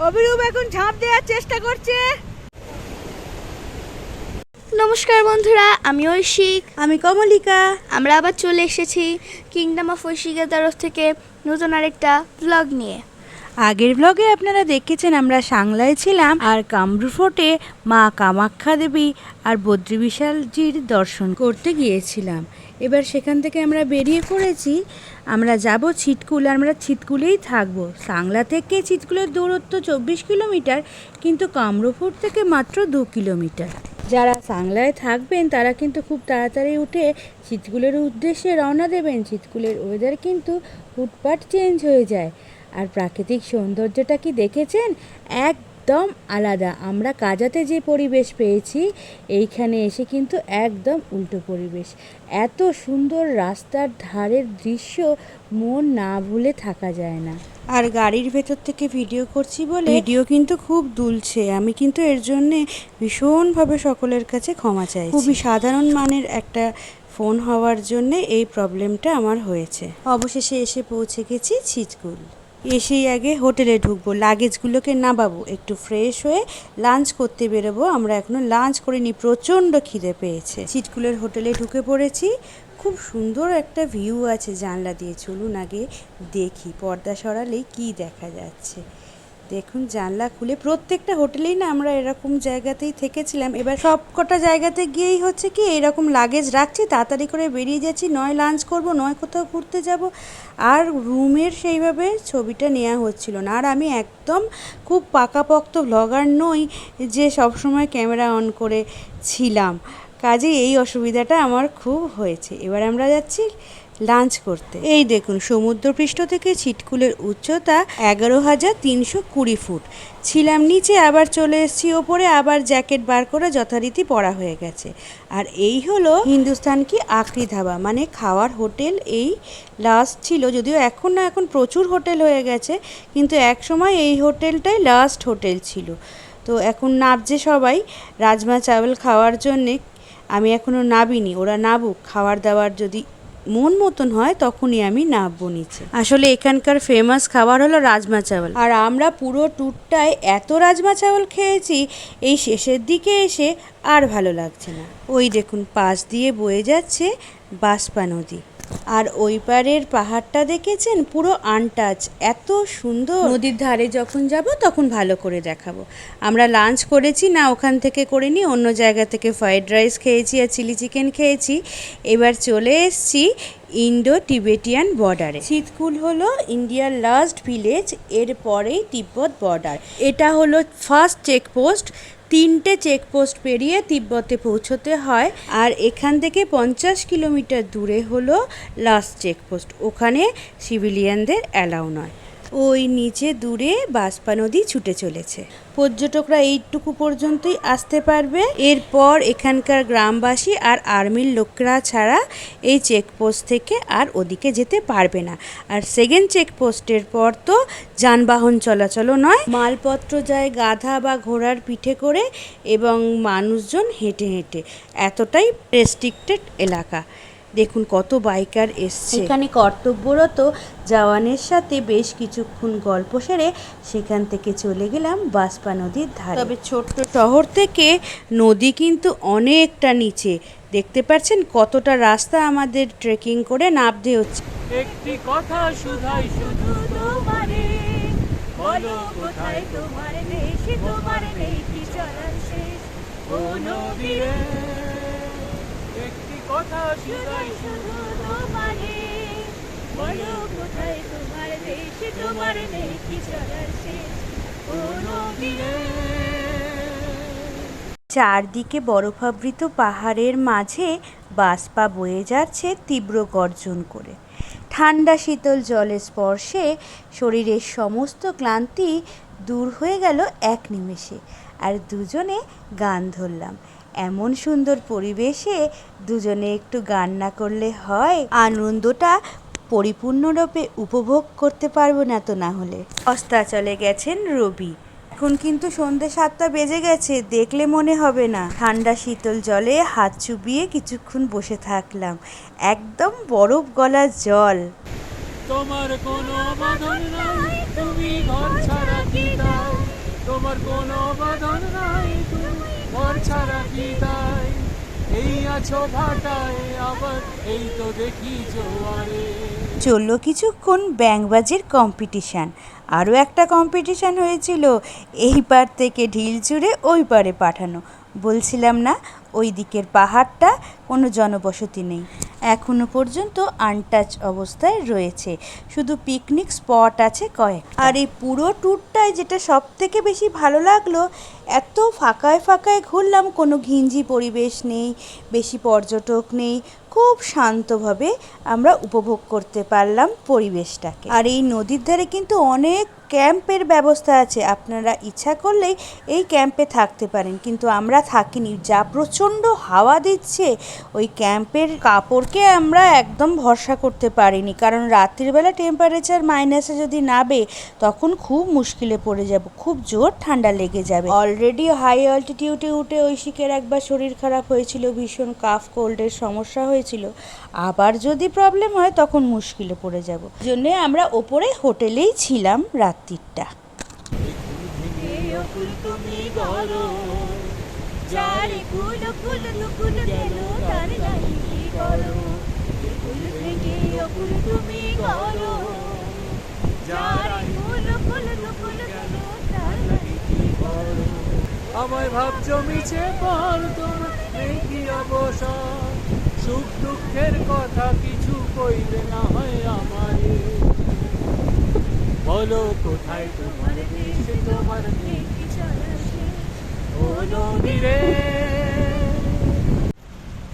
অভিরূপ এখন ঝাঁপ দেওয়ার চেষ্টা করছে। নমস্কার বন্ধুরা, আমি ঐশিক। আমি কমলিকা। আমরা আবার চলে এসেছি কিংডম অফ ঐশিকের তরফ থেকে নতুন আরেকটা ব্লগ নিয়ে। আগের ব্লগে আপনারা দেখেছেন আমরা সাংলায় ছিলাম আর কামরূপ ফোর্টে মা কামাখ্যা দেবী আর বদ্রী বিশালজির দর্শন করতে গিয়েছিলাম। এবার সেখান থেকে আমরা বেরিয়ে পড়েছি। আমরা যাব ছিটকুল, আমরা ছিটকুলেই থাকবো। সাংলা থেকে ছিটকুলের দূরত্ব 24 কিলোমিটার, কিন্তু কামরূপ ফোর্ট থেকে মাত্র 2 কিলোমিটার। যারা সাংলায় থাকবেন তারা কিন্তু খুব তাড়াতাড়ি উঠে ছিটকুলের উদ্দেশ্যে রওনা দেবেন। ছিটকুলের ওয়েদার কিন্তু হুটপাট চেঞ্জ হয়ে যায়। আর প্রাকৃতিক সৌন্দর্যটা কি দেখেছেন? একদম আলাদা। আমরা কাজাতে যে পরিবেশ পেয়েছি, এইখানে এসে কিন্তু একদম উল্টো পরিবেশ। এত সুন্দর রাস্তার ধারের দৃশ্য মন না ভুলে থাকা যায় না। আর গাড়ির ভেতর থেকে ভিডিও করছি বলে ভিডিও কিন্তু খুব দুলছে। আমি কিন্তু এর জন্যে ভীষণভাবে সকলের কাছে ক্ষমা চাই। খুবই সাধারণ মানের একটা ফোন হওয়ার জন্যে এই প্রবলেমটা আমার হয়েছে। অবশেষে এসে পৌঁছে গেছি ছিটকুল। এসেই আগে হোটেলে ঢুকবো, লাগেজগুলোকে নামাবো, একটু ফ্রেশ হয়ে লাঞ্চ করতে বেরোবো। আমরা এখনো লাঞ্চ করিনি, প্রচণ্ড খিদে পেয়েছে। ছিটকুলের হোটেলে ঢুকে পড়েছি। খুব সুন্দর একটা ভিউ আছে জানলা দিয়ে। চলুন আগে দেখি পর্দা সরালেই কি দেখা যাচ্ছে। দেখুন জানলা খুলে, প্রত্যেকটা হোটেলেই না আমরা এরকম জায়গাতেই থেকেছিলাম। এবার সব কটা জায়গাতে গিয়েই হচ্ছে কি এরকম লাগেজ রাখছি, তাড়াতাড়ি করে বেরিয়ে যাচ্ছি, নয় লাঞ্চ করব, নয় কোথাও ঘুরতে যাব। আর রুমের সেইভাবে ছবিটা নেওয়া হচ্ছিল না। আর আমি একদম খুব পাকাপোক্ত ব্লগার নই যে সবসময় ক্যামেরা অন করে ছিলাম, কাজে এই অসুবিধাটা আমার খুব হয়েছে। এবার আমরা যাচ্ছি লাঞ্চ করতে। এই দেখুন সমুদ্রপৃষ্ঠ থেকে ছিটকুলের উচ্চতা 11,320 ফুট। ছিলাম নিচে, আবার চলে এসেছি ওপরে, আবার জ্যাকেট বার করে যথারীতি পরা হয়ে গেছে। আর এই হলো হিন্দুস্তান কি আখরি ধাবা, মানে খাওয়ার হোটেল। এই লাস্ট ছিল, যদিও এখন না, এখন প্রচুর হোটেল হয়ে গেছে, কিন্তু এক সময় এই হোটেলটাই লাস্ট হোটেল ছিল। তো এখন নাবছে সবাই রাজমা চাওয়াল খাওয়ার জন্যে। আমি এখনও নাবিনি, ওরা নাবুক, খাওয়ার দাওয়ার যদি মন মতন হয় তখনই আমি নামবো নিচে। আসলে এখানকার ফেমাস খাবার হলো রাজমা চাওয়াল। আর আমরা পুরো ট্যুরটায় এত রাজমা চাওয়াল খেয়েছি, এই শেষের দিকে এসে আর ভালো লাগছে না। ওই দেখুন পাশ দিয়ে বয়ে যাচ্ছে বাঁশপা নদী। আর ওই পারের পাহাড়টা দেখেছেন, পুরো আনটাচ, এত সুন্দর। নদীর ধারে যখন যাব তখন ভালো করে দেখাবো। আমরা লাঞ্চ করেছি না, ওখান থেকে করিনি, অন্য জায়গা থেকে ফ্রাইড রাইস খেয়েছি আর চিলি চিকেন খেয়েছি। এবার চলে এসছি ইন্ডো টিবেটিয়ান বর্ডারে। ছিটকুল হলো ইন্ডিয়ার লাস্ট ভিলেজ, এর পরেই তিব্বত বর্ডার। এটা হলো ফার্স্ট চেকপোস্ট। 3টে চেকপোস্ট পেরিয়ে তিব্বতে পৌঁছতে হয়। আর এখান থেকে 50 কিলোমিটার দূরে হলো লাস্ট চেকপোস্ট, ওখানে সিভিলিয়ানদের অ্যালাউ নয়। ওই নিচে দূরে বাঁশপা নদী ছুটে চলেছে। পর্যটকরা এইটুকু পর্যন্তই আসতে পারবে। এরপর এখানকার গ্রামবাসী আর আর্মির লোকরা ছাড়া এই চেকপোস্ট থেকে আর ওদিকে যেতে পারবে না। আর সেকেন্ড চেকপোস্টের পর তো যানবাহন চলাচলও নয়, মালপত্র যায় গাধা বা ঘোড়ার পিঠে করে এবং মানুষজন হেঁটে হেঁটে। এতটাই রেস্ট্রিক্টেড এলাকা। দেখুন কত বাইকার এসছে। এখানে কর্তব্যরত জওয়ানের সাথে বেশ কিছুক্ষণ গল্প সেরে সেখান থেকে চলে গেলাম বাঁশপা নদীর ধারে। তবে ছোট্ট শহর থেকে নদী কিন্তু অনেকটা নিচে। দেখতে পাচ্ছেন কতটা রাস্তা আমাদের ট্রেকিং করে নামতে হচ্ছে। একটি কথা শুধাই শুধু তোমারে, বলো কোথায় তোমার দেশ, তোমার নেই কি চলার শেষ। ও নদী রে, একটি কথা শুধাই শুধু তোমারে, বলো কোথায় তোমার দেশ, তোমার নেই কি চলার শেষ। ও নদী রে। চারদিকে বরফাবৃত পাহাড়ের মাঝে বাঁশপা বয়ে যাচ্ছে তীব্র গর্জন করে। ঠান্ডা শীতল জলের স্পর্শে শরীরের সমস্ত ক্লান্তি দূর হয়ে গেল এক নিমেষে। আর দুজনে গান ধরলাম। এমন সুন্দর পরিবেশে দুজনে একটু গান না করলে হয়? আনন্দটা পরিপূর্ণরূপে উপভোগ করতে পারবো না তো না হলে। অস্তাচলে গেছেন রবি। এখন কিন্তু সন্ধ্যে 7টা বেজে গেছে, দেখলে মনে হবে না। ঠান্ডা শীতল জলে হাত চুবিয়ে কিছুক্ষণ বসে থাকলাম। একদম বরফ গলা জল। তোমার কোনো বাঁধন নাই, তুমি ঘর ছাড়া কি দাও। তোমার কোনো বাঁধন নাই, তুমি ঘর ছাড়া বিদায়, এই আছো ভাটায় আবার এই তো দেখি জোয়ারে। চললো কিছুক্ষণ ব্যাংবাজির কম্পিটিশান। আরও একটা কম্পিটিশান হয়েছিল, এই পার থেকে ঢিল ছুঁড়ে ওই পারে পাঠানো। বলছিলাম না ওই দিকের পাহাড়টা কোনো জনবসতি নেই, এখনো পর্যন্ত আনটাচ অবস্থায় রয়েছে, শুধু পিকনিক স্পট আছে কয়েক। আর এই পুরো ট্যুরটায় যেটা সব থেকে বেশি ভালো লাগলো, এত ফাঁকায় ফাঁকায় ঘুরলাম, কোনো ঘিঞ্জি পরিবেশ নেই, বেশি পর্যটক নেই, খুব শান্তভাবে আমরা উপভোগ করতে পারলাম পরিবেশটাকে। আর এই নদীর ধারে কিন্তু অনেক ক্যাম্পের ব্যবস্থা আছে, আপনারা ইচ্ছা করলেই এই ক্যাম্পে থাকতে পারেন, কিন্তু আমরা থাকিনি, যা প্রচণ্ড হাওয়া দিচ্ছে ওই ক্যাম্পের কাপড়কে আমরা একদম ভরসা করতে পারিনি, কারণ রাত্রিবেলা টেম্পারেচার মাইনাসে যদি নামে তখন খুব মুশকিলে পড়ে যাব, খুব জোর ঠান্ডা লেগে যাবে। অলরেডি হাই অল্টিটিউডে উঠে ঐশিকের একবার শরীর খারাপ হয়েছিল, ভীষণ কাফ কোল্ডের সমস্যা হয়েছিল, আবার যদি প্রবলেম হয় তখন মুশকিলে পড়ে যাব, জন্যে আমরা ওপরে হোটেলেই ছিলাম রাত্রিটা। তুমি বলো যারে কুল কুল দুকুল গেল তার নাই কি করো, কুল থেকে অকুল তুমি বলো যারে কুল কুল দুকুল গেল তার নাই কি করো। আমায় ভাবছো মিছে পর তোমার নেই কি অবসর, সুখ দুঃখের কথা কিছু কইলে না হয় আমারে, বলো কোথায় তোমার দেশ, তোমার নেই কি চলা শেষ, ও নদী রে।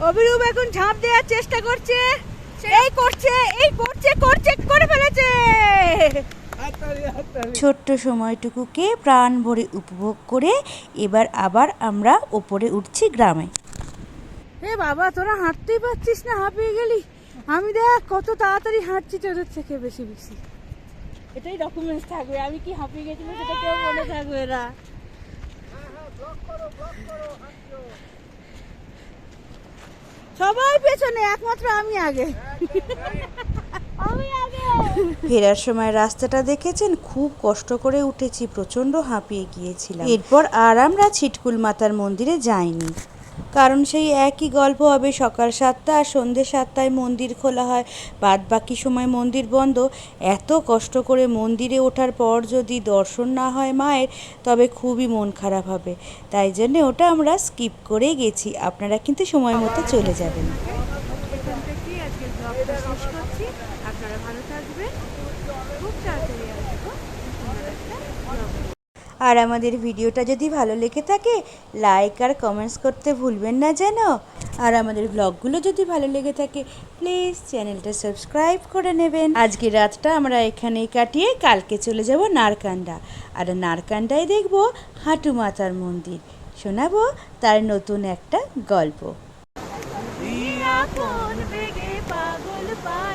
অভিরূপ এখন ঝাঁপ দেওয়ার চেষ্টা করছে, এই করছে এই করছে করছে করে ফেলেছে। ছোট্ট সময়টুকুকে প্রাণ ভরে উপভোগ করে এবার আবার আমরা ওপরে উঠছি গ্রামে। এ বাবা, তোরা হাঁটতেই পারছিস না, হাঁপিয়ে গেলি। আমি দেখ কত তাড়াতাড়ি হাঁটছি তোদের থেকে বেশি বেশি। এটাই ডকুমেন্টস থাকবে, আমি কি হাঁপিয়ে গেছিলাম সেটা কেউ মনে থাকবে না। সবাই পেছনে, একমাত্র আমি আগে। ফেরার সময় রাস্তাটা দেখেছেন, খুব কষ্ট করে উঠেছি, প্রচণ্ড হাঁপিয়ে গিয়েছিলাম। এরপর আর আমরা ছিটকুল মাতার মন্দিরে যাইনি, কারণ সেই একই গল্প হবে, সকাল 7টা আর সন্ধ্যে 7টায় মন্দির খোলা হয়, বাদ বাকি সময় মন্দির বন্ধ। এত কষ্ট করে মন্দিরে ওঠার পর যদি দর্শন না হয় মায়ের, তবে খুবই মন খারাপ হবে, তাই জন্য ওটা আমরা স্কিপ করে গেছি। আপনারা কিন্তু সময় মতো চলে যাবেন। এখান থেকেই আজকের ব্লগটা শেষ করছি, আপনারা ভালো থাকবেন, খুব তাড়াতাড়ি আসবো। আর আমাদের ভিডিওটা যদি ভালো লেগে থাকে লাইক আর কমেন্টস করতে ভুলবেন না যেন। আর আমাদের ব্লগগুলো যদি ভালো লেগে থাকে প্লিজ চ্যানেলটা সাবস্ক্রাইব করে নেবেন। আজকে রাতটা আমরা এখানেই কাটিয়ে কালকে চলে যাব নারকান্দা, আর নারকান্দায় দেখব হাঁটু মাতার মন্দির, শোনাবো তার নতুন একটা গল্প। পাগল পাগল